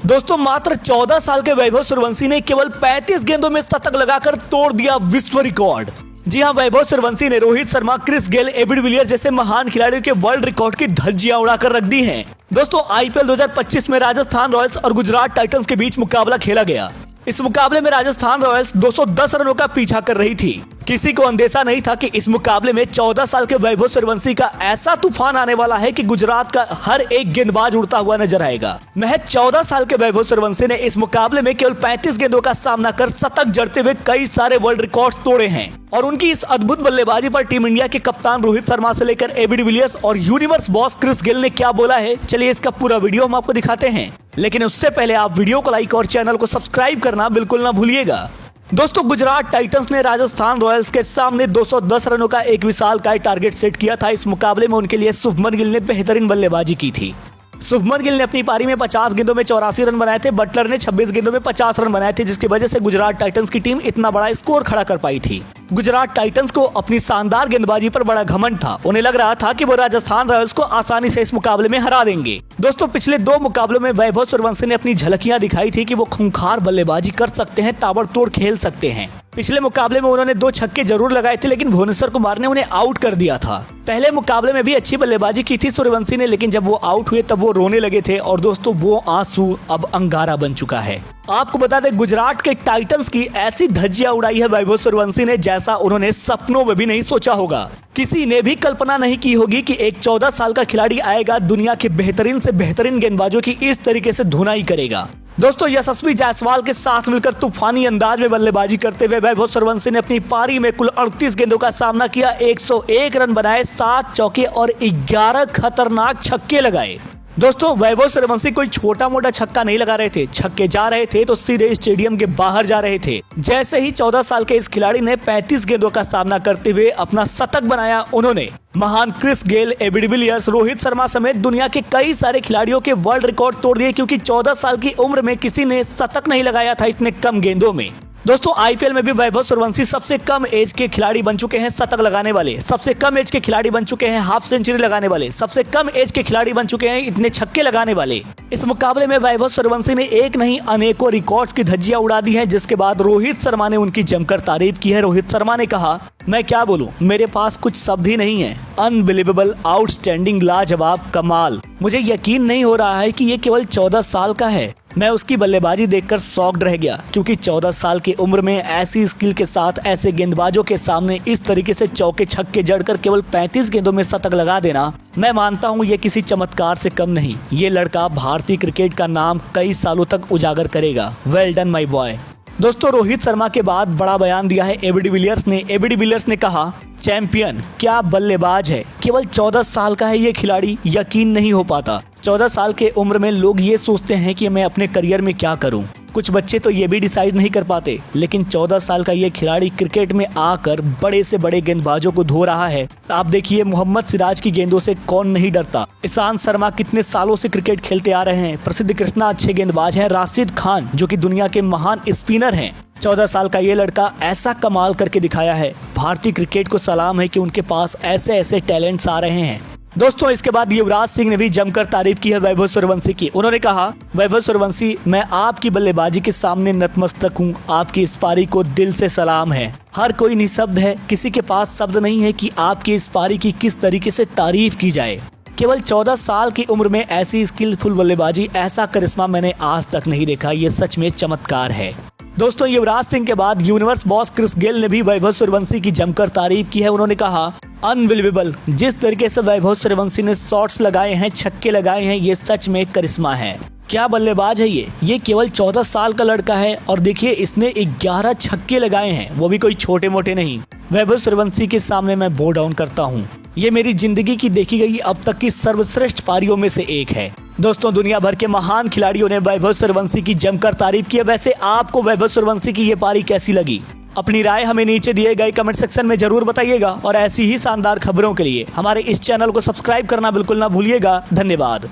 दोस्तों मात्र 14 साल के वैभव सूर्यवंशी ने केवल 35 गेंदों में शतक लगाकर तोड़ दिया विश्व रिकॉर्ड। जी हां, वैभव सूर्यवंशी ने Rohit Sharma, Chris Gayle, AB de Villiers जैसे महान खिलाड़ियों के वर्ल्ड रिकॉर्ड की धज्जियां उड़ाकर रख दी हैं। दोस्तों आईपीएल 2025 में राजस्थान रॉयल्स और गुजरात टाइटंस के बीच मुकाबला खेला गया। इस मुकाबले में राजस्थान रॉयल्स 210 रनों का पीछा कर रही थी। किसी को अंदेशा नहीं था कि इस मुकाबले में 14 साल के वैभव सूर्यवंशी का ऐसा तूफान आने वाला है कि गुजरात का हर एक गेंदबाज उड़ता हुआ नजर आएगा। महज 14 साल के वैभव सूर्यवंशी ने इस मुकाबले में केवल 35 गेंदों का सामना कर शतक जड़ते हुए कई सारे वर्ल्ड रिकॉर्ड तोड़े हैं। और उनकी इस अद्भुत बल्लेबाजी पर टीम इंडिया के कप्तान रोहित शर्मा से लेकर एबी डिविलियर्स और यूनिवर्स बॉस क्रिस गेल ने क्या बोला है, चलिए इसका पूरा वीडियो हम आपको दिखाते हैं। लेकिन उससे पहले आप वीडियो को लाइक और चैनल को सब्सक्राइब करना बिल्कुल ना भूलिएगा। दोस्तों गुजरात टाइटंस ने राजस्थान रॉयल्स के सामने 210 रनों का एक विशालकाय टारगेट सेट किया था। इस मुकाबले में उनके लिए शुभमन गिल ने बेहतरीन बल्लेबाजी की थी। शुभमन गिल ने अपनी पारी में 50 गेंदों में 84 रन बनाए थे। बटलर ने 26 गेंदों में 50 रन बनाए थे, जिसकी वजह से गुजरात टाइटंस की टीम इतना बड़ा स्कोर खड़ा कर पाई थी। गुजरात टाइटंस को अपनी शानदार गेंदबाजी पर बड़ा घमंड था। उन्हें लग रहा था कि वो राजस्थान रॉयल्स को आसानी से इस मुकाबले में हरा देंगे। दोस्तों पिछले 2 मुकाबलों में वैभव सूर्यवंशी ने अपनी झलकियां दिखाई थी कि वो खूंखार बल्लेबाजी कर सकते हैं, ताबड़तोड़ खेल सकते हैं। पिछले मुकाबले में उन्होंने 2 छक्के जरूर लगाए थे, लेकिन भुवनेश्वर कुमार ने उन्हें आउट कर दिया था। पहले मुकाबले में भी अच्छी बल्लेबाजी की थी सूर्यवंशी ने, लेकिन जब वो आउट हुए तब वो रोने लगे थे। और दोस्तों वो आंसू अब अंगारा बन चुका है। आपको बता दें गुजरात के टाइटंस की ऐसी धज्जियां उड़ाई है वैभव सूर्यवंशी ने जैसा उन्होंने सपनों में भी नहीं सोचा होगा। किसी ने भी कल्पना नहीं की होगी कि एक 14 साल का खिलाड़ी आएगा, दुनिया के बेहतरीन से बेहतरीन गेंदबाजों की इस तरीके से धुनाई करेगा। दोस्तों यशस्वी जायसवाल के साथ मिलकर तूफानी अंदाज में बल्लेबाजी करते हुए वैभव सूर्यवंशी ने अपनी पारी में कुल 38 गेंदों का सामना किया, 101 रन बनाए, 7 चौके और 11 खतरनाक छक्के लगाए। दोस्तों वैभव सूर्यवंशी कोई छोटा मोटा छक्का नहीं लगा रहे थे। छक्के जा रहे थे तो सीधे स्टेडियम के बाहर जा रहे थे। जैसे ही 14 साल के इस खिलाड़ी ने 35 गेंदों का सामना करते हुए अपना शतक बनाया, उन्होंने महान Chris Gayle, AB de Villiers, Rohit Sharma समेत दुनिया के कई सारे खिलाड़ियों के वर्ल्ड रिकॉर्ड तोड़ दिए, क्योंकि 14 साल की उम्र में किसी ने शतक नहीं लगाया था इतने कम गेंदों में। दोस्तों आईपीएल में भी वैभव सूर्यवंशी सबसे कम एज के खिलाड़ी बन चुके हैं शतक लगाने वाले, सबसे कम एज के खिलाड़ी बन चुके हैं हाफ सेंचुरी लगाने वाले, सबसे कम एज के खिलाड़ी बन चुके हैं इतने छक्के लगाने वाले। इस मुकाबले में वैभव सूर्यवंशी ने एक नहीं अनेकों रिकॉर्ड्स की धज्जियां उड़ा दी हैं, जिसके बाद रोहित शर्मा ने उनकी जमकर तारीफ की है। रोहित शर्मा ने कहा, मैं क्या बोलूं, मेरे पास कुछ शब्द ही नहीं है। अनबिलीवेबल, आउटस्टैंडिंग, लाजवाब, कमाल। मुझे यकीन नहीं हो रहा है कि ये केवल 14 साल का है। मैं उसकी बल्लेबाजी देखकर शॉक्ड रह गया, क्योंकि 14 साल की उम्र में ऐसी स्किल के साथ ऐसे गेंदबाजों के सामने इस तरीके से चौके छक्के जड़कर केवल 35 गेंदों में शतक लगा देना, मैं मानता हूँ ये किसी चमत्कार से कम नहीं। ये लड़का भारतीय क्रिकेट का नाम कई सालों तक उजागर करेगा। Well done my boy. दोस्तों रोहित शर्मा के बाद बड़ा बयान दिया है एबी डिविलियर्स ने। एबी डिविलियर्स ने कहा, चैंपियन, क्या बल्लेबाज है, केवल 14 साल का है ये खिलाड़ी, यकीन नहीं हो पाता। 14 साल के उम्र में लोग ये सोचते हैं कि मैं अपने करियर में क्या करूं। कुछ बच्चे तो ये भी डिसाइड नहीं कर पाते, लेकिन 14 साल का ये खिलाड़ी क्रिकेट में आकर बड़े से बड़े गेंदबाजों को धो रहा है। आप देखिए मोहम्मद सिराज की गेंदों से कौन नहीं डरता। ईशांत शर्मा कितने सालों से क्रिकेट खेलते आ रहे हैं। प्रसिद्ध कृष्णा अच्छे गेंदबाज हैं। राशिद खान जो कि दुनिया के महान स्पिनर हैं। 14 साल का ये लड़का ऐसा कमाल करके दिखाया है। भारतीय क्रिकेट को सलाम है कि उनके पास ऐसे ऐसे टैलेंट्स आ रहे हैं। दोस्तों इसके बाद युवराज सिंह ने भी जमकर तारीफ की है वैभव सूर्यवंशी की। उन्होंने कहा, वैभव सूर्यवंशी, मैं आपकी बल्लेबाजी के सामने नतमस्तक हूँ। आपकी इस पारी को दिल से सलाम है। हर कोई निशब्द है, किसी के पास शब्द नहीं है कि आपकी इस पारी की किस तरीके से तारीफ की जाए। केवल 14 साल की उम्र में ऐसी स्किलफुल बल्लेबाजी, ऐसा करिश्मा मैंने आज तक नहीं देखा। ये सच में चमत्कार है। दोस्तों युवराज सिंह के बाद यूनिवर्स बॉस क्रिस गेल ने भी वैभव सूर्यवंशी की जमकर तारीफ की है। उन्होंने कहा, अनबिलीवेबल, जिस तरीके से वैभव सूर्यवंशी ने शॉट्स लगाए हैं, छक्के लगाए हैं, ये सच में करिश्मा है। क्या बल्लेबाज है ये केवल 14 साल का लड़का है और देखिए इसने 11 छक्के लगाए हैं, वो भी कोई छोटे मोटे नहीं। वैभव सूर्यवंशी के सामने मैं बो डाउन करता हूँ। ये मेरी जिंदगी की देखी गई अब तक की सर्वश्रेष्ठ पारियों में से एक है। दोस्तों दुनिया भर के महान खिलाड़ियों ने वैभव सूर्यवंशी की जमकर तारीफ की है। वैसे आपको वैभव सूर्यवंशी की ये पारी कैसी लगी? अपनी राय हमें नीचे दिए गए कमेंट सेक्शन में जरूर बताइएगा और ऐसी ही शानदार खबरों के लिए हमारे इस चैनल को सब्सक्राइब करना बिल्कुल ना भूलिएगा। धन्यवाद।